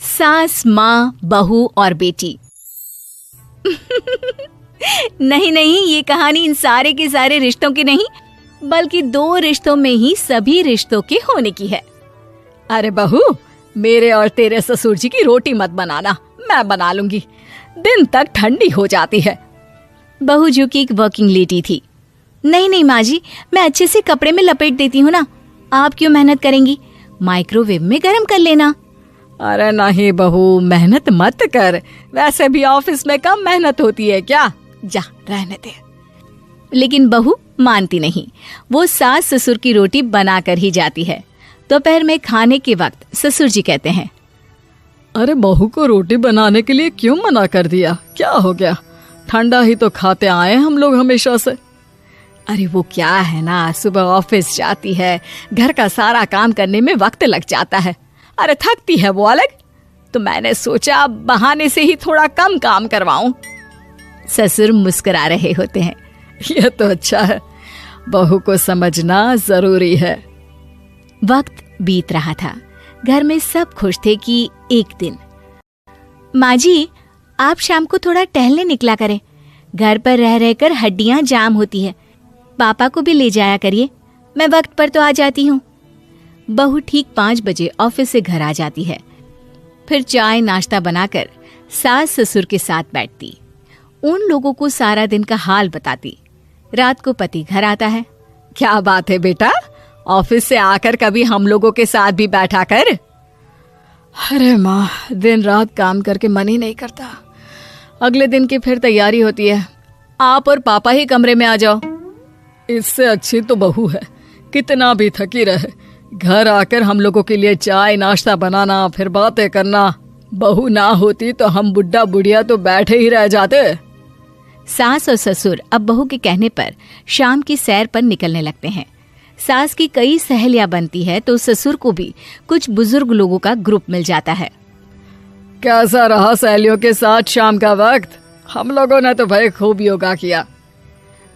सास, माँ, बहू और बेटी। नहीं नहीं, ये कहानी इन सारे के सारे रिश्तों की नहीं, बल्कि 2 रिश्तों में ही सभी रिश्तों के होने की है। अरे बहू, मेरे और तेरे ससुर जी की रोटी मत बनाना, मैं बना लूंगी, दिन तक ठंडी हो जाती है। बहू जो कि एक वर्किंग लेडी थी। नहीं नहीं माँ जी, मैं अच्छे से कपड़े में लपेट देती हूँ ना, आप क्यों मेहनत करेंगी, माइक्रोवेव में गर्म कर लेना। अरे नहीं बहू, मेहनत मत कर, वैसे भी ऑफिस में कम मेहनत होती है क्या, जा रहने दे। लेकिन बहू मानती नहीं, वो सास ससुर की रोटी बना कर ही जाती है। दोपहर में खाने के वक्त ससुर जी कहते हैं, अरे बहू को रोटी बनाने के लिए क्यों मना कर दिया, क्या हो गया, ठंडा ही तो खाते आए हम लोग हमेशा से। अरे वो क्या है ना, सुबह ऑफिस जाती है, घर का सारा काम करने में वक्त लग जाता है, अरे थकती है वो अलग, तो मैंने सोचा बहाने से ही थोड़ा कम काम करवाऊं। ससुर मुस्कुरा रहे होते हैं। ये तो अच्छा है, बहू को समझना जरूरी है। वक्त बीत रहा था, घर में सब खुश थे कि एक दिन, माँ जी आप शाम को थोड़ा टहलने निकला करें, घर पर रह रहकर हड्डियां जाम होती है, पापा को भी ले जाया करिए, मैं वक्त पर तो आ जाती हूँ। बहू ठीक 5 बजे ऑफिस से घर आ जाती है। फिर चाय नाश्ता बनाकर सास ससुर के साथ बैठती, उन लोगों को सारा दिन का हाल बताती। रात को पति घर आता है। क्या बात है बेटा, ऑफिस से आकर कभी हम लोगों के साथ भी बैठा कर। अरे माँ, दिन रात काम करके मन ही नहीं करता, अगले दिन की फिर तैयारी होती है, आप और पापा ही कमरे में आ जाओ। इससे अच्छी तो बहू है, कितना भी थकी रहे, घर आकर हम लोगों के लिए चाय नाश्ता बनाना, फिर बातें करना। बहू ना होती तो हम बुढ़ा बुढ़िया तो बैठे ही रह जाते। सास और ससुर अब बहू के कहने पर शाम की सैर पर निकलने लगते हैं। सास की कई सहेलियां बनती है तो ससुर को भी कुछ बुजुर्ग लोगों का ग्रुप मिल जाता है। कैसा रहा सहेलियों के साथ शाम का वक्त? हम लोगों ने तो भाई खूब योगा किया।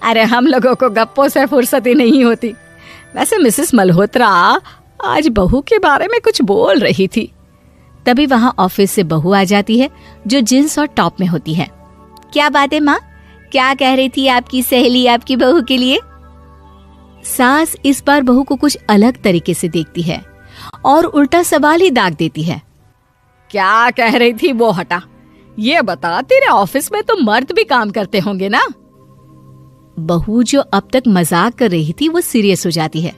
अरे हम लोगों को गप्पों से फुर्सत ही नहीं होती। वैसे मिसेस मल्होत्रा आज बहू के बारे में कुछ बोल रही थी। तभी वहां ऑफिस से बहू आ जाती है जो जींस और टॉप में होती है। क्या बात है माँ, क्या कह रही थी आपकी सहेली आपकी बहू के लिए? सास इस बार बहू को कुछ अलग तरीके से देखती है और उल्टा सवाल ही दाग देती है। क्या कह रही थी वो हटा, ये बता, तेरे ऑफिस में तो मर्द भी काम करते होंगे ना? बहू जो अब तक मजाक कर रही थी वो सीरियस हो जाती है।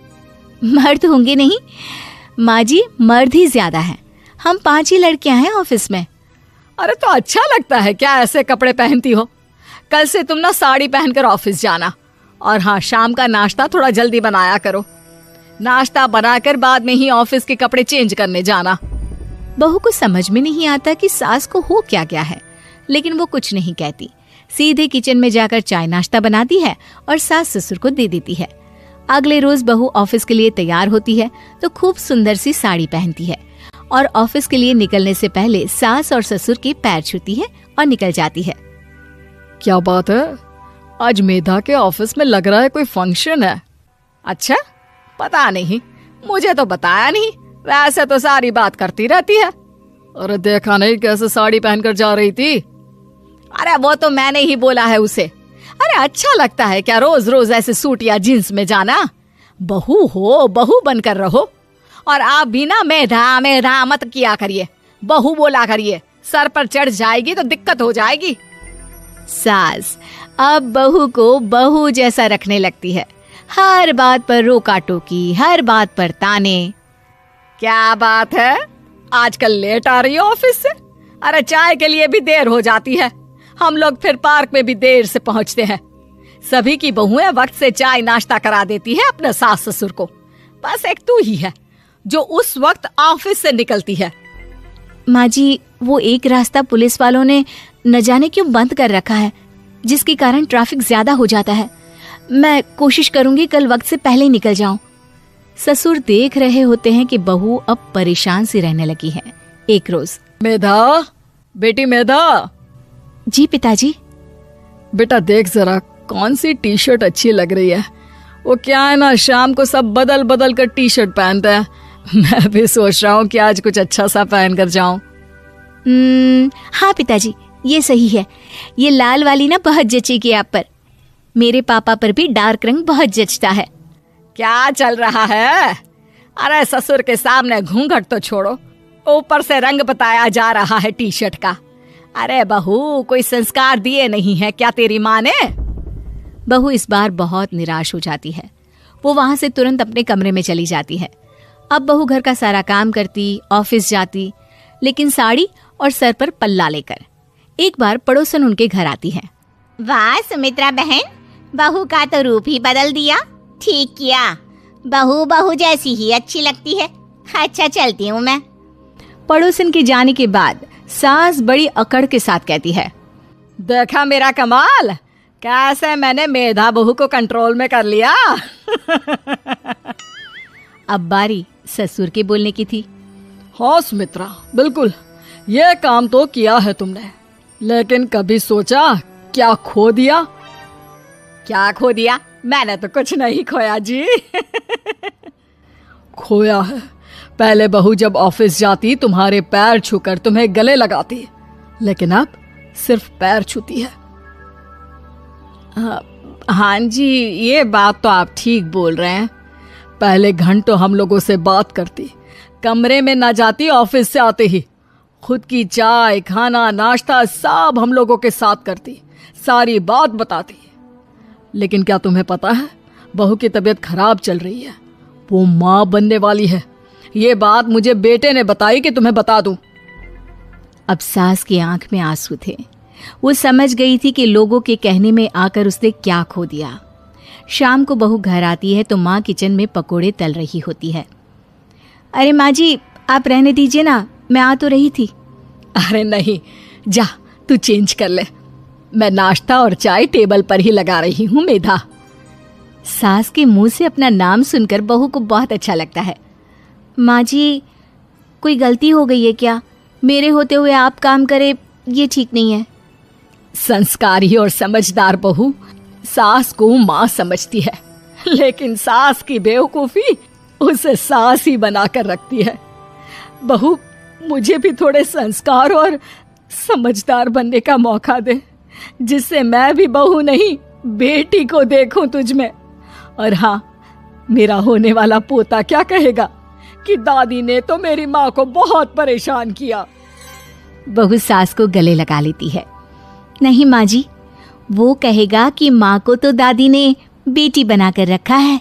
मर्द होंगे नहीं माँ जी, मर्द ही ज्यादा है, हम 5 ही लड़कियां हैं ऑफिस में। अरे तो अच्छा लगता है क्या ऐसे कपड़े पहनती हो? कल से तुम ना साड़ी पहनकर ऑफिस जाना, और हाँ, शाम का नाश्ता थोड़ा जल्दी बनाया करो, नाश्ता बनाकर बाद में ही ऑफिस के कपड़े चेंज करने जाना। बहू को समझ में नहीं आता कि सास को हो क्या गया है, लेकिन वो कुछ नहीं कहती, सीधे किचन में जाकर चाय नाश्ता बनाती है और सास ससुर को दे देती है। अगले रोज बहू ऑफिस के लिए तैयार होती है तो खूब सुंदर सी साड़ी पहनती है और ऑफिस के लिए निकलने से पहले सास और ससुर के पैर छूती है और निकल जाती है। क्या बात है, आज मेधा के ऑफिस में लग रहा है कोई फंक्शन है। अच्छा, पता नहीं, मुझे तो बताया नहीं, वैसे तो सारी बात करती रहती है। अरे देखा नहीं कैसे साड़ी पहनकर जा रही थी? अरे वो तो मैंने ही बोला है उसे। अरे अच्छा लगता है क्या रोज रोज ऐसे सूट या जींस में जाना? बहू हो, बहू बनकर रहो, और आप भी ना मेधा मेधा मत किया करिए, बहू बोला करिए, सर पर चढ़ जाएगी तो दिक्कत हो जाएगी। सास अब बहू को बहू जैसा रखने लगती है, हर बात पर रोका टोकी, हर बात पर ताने। क्या बात है, आजकल लेट आ रही है ऑफिस से? अरे चाय के लिए भी देर हो जाती है, हम लोग फिर पार्क में भी देर से पहुंचते हैं। सभी की बहुएं वक्त से चाय नाश्ता करा देती है अपने सास ससुर को, बस एक तू ही है जो उस वक्त ऑफिस से निकलती है। माँ जी, वो एक रास्ता पुलिस वालों ने न जाने क्यों बंद कर रखा है, जिसके कारण ट्रैफिक ज्यादा हो जाता है। मैं कोशिश करूंगी कल वक्त से पहले निकल जाऊं। ससुर देख रहे होते हैं कि बहू अब परेशान सी रहने लगी है। एक रोज, मेधा, बेटी मेधा। जी पिताजी। बेटा देख जरा कौन सी टी शर्ट अच्छी लग रही है। वो क्या है ना, शाम को सब बदल बदल कर टी शर्ट पहनते हैं, मैं भी सोच रहा हूँ कि आज कुछ अच्छा सा पहन कर जाऊं। हाँ पिताजी, ये सही है। ये लाल वाली ना बहुत जचेगी आप पर। मेरे पापा पर भी डार्क रंग बहुत जचता है। क्या चल रहा है? अरे ससुर के सामने घूंघट तो छोड़ो, ऊपर से रंग बताया जा रहा है टी शर्ट का। अरे बहू, कोई संस्कार दिए नहीं है क्या तेरी माँ ने? बहू इस बार बहुत निराश हो जाती है। वो वहां से तुरंत अपने कमरे में चली जाती है। अब बहू घर का सारा काम करती, ऑफिस जाती, लेकिन साड़ी और सर पर पल्ला लेकर। एक बार पड़ोसन उनके घर आती है। वाह सुमित्रा बहन, बहू का तो रूप ही बदल दिया। ठीक किया, बहू बहू जैसी ही अच्छी लगती है। अच्छा चलती हूँ मैं। पड़ोसन के जाने के बाद सास बड़ी अकड़ के साथ कहती है, देखा मेरा कमाल, कैसे मैंने मेधा बहू को कंट्रोल में कर लिया। अब बारी ससुर के बोलने की थी। हाँ सुमित्रा, बिल्कुल ये काम तो किया है तुमने, लेकिन कभी सोचा क्या खो दिया? क्या खो दिया? मैंने तो कुछ नहीं खोया जी। खोया है, पहले बहू जब ऑफिस जाती तुम्हारे पैर छूकर तुम्हें गले लगाती, लेकिन अब सिर्फ पैर छूती है। हाँ जी, ये बात तो आप ठीक बोल रहे हैं। पहले घंटों हम लोगों से बात करती, कमरे में ना जाती, ऑफिस से आते ही खुद की चाय, खाना, नाश्ता सब हम लोगों के साथ करती, सारी बात बताती। लेकिन क्या तुम्हें पता है, बहू की तबीयत खराब चल रही है, वो माँ बनने वाली है। ये बात मुझे बेटे ने बताई कि तुम्हें बता दूं। अब सास की आंख में आंसू थे। वो समझ गई थी कि लोगों के कहने में आकर उसने क्या खो दिया। शाम को बहू घर आती है तो माँ किचन में पकोड़े तल रही होती है। अरे माँ जी, आप रहने दीजिए ना, मैं आ तो रही थी। अरे नहीं, जा तू चेंज कर ले, मैं नाश्ता और चाय टेबल पर ही लगा रही हूँ मेधा। सास के मुंह से अपना नाम सुनकर बहू को बहुत अच्छा लगता है। माँ जी, कोई गलती हो गई है क्या? मेरे होते हुए आप काम करे, ये ठीक नहीं है। संस्कारी और समझदार बहू सास को माँ समझती है, लेकिन सास की बेवकूफी उसे सास ही बनाकर रखती है। बहू, मुझे भी थोड़े संस्कार और समझदार बनने का मौका दे, जिससे मैं भी बहू नहीं बेटी को देखूं तुझ में। और हाँ, मेरा होने वाला पोता क्या कहेगा कि दादी ने तो मेरी माँ को बहुत परेशान किया। बहू सास को गले लगा लेती है। नहीं माँ जी, वो कहेगा कि माँ को तो दादी ने बेटी बनाकर रखा है।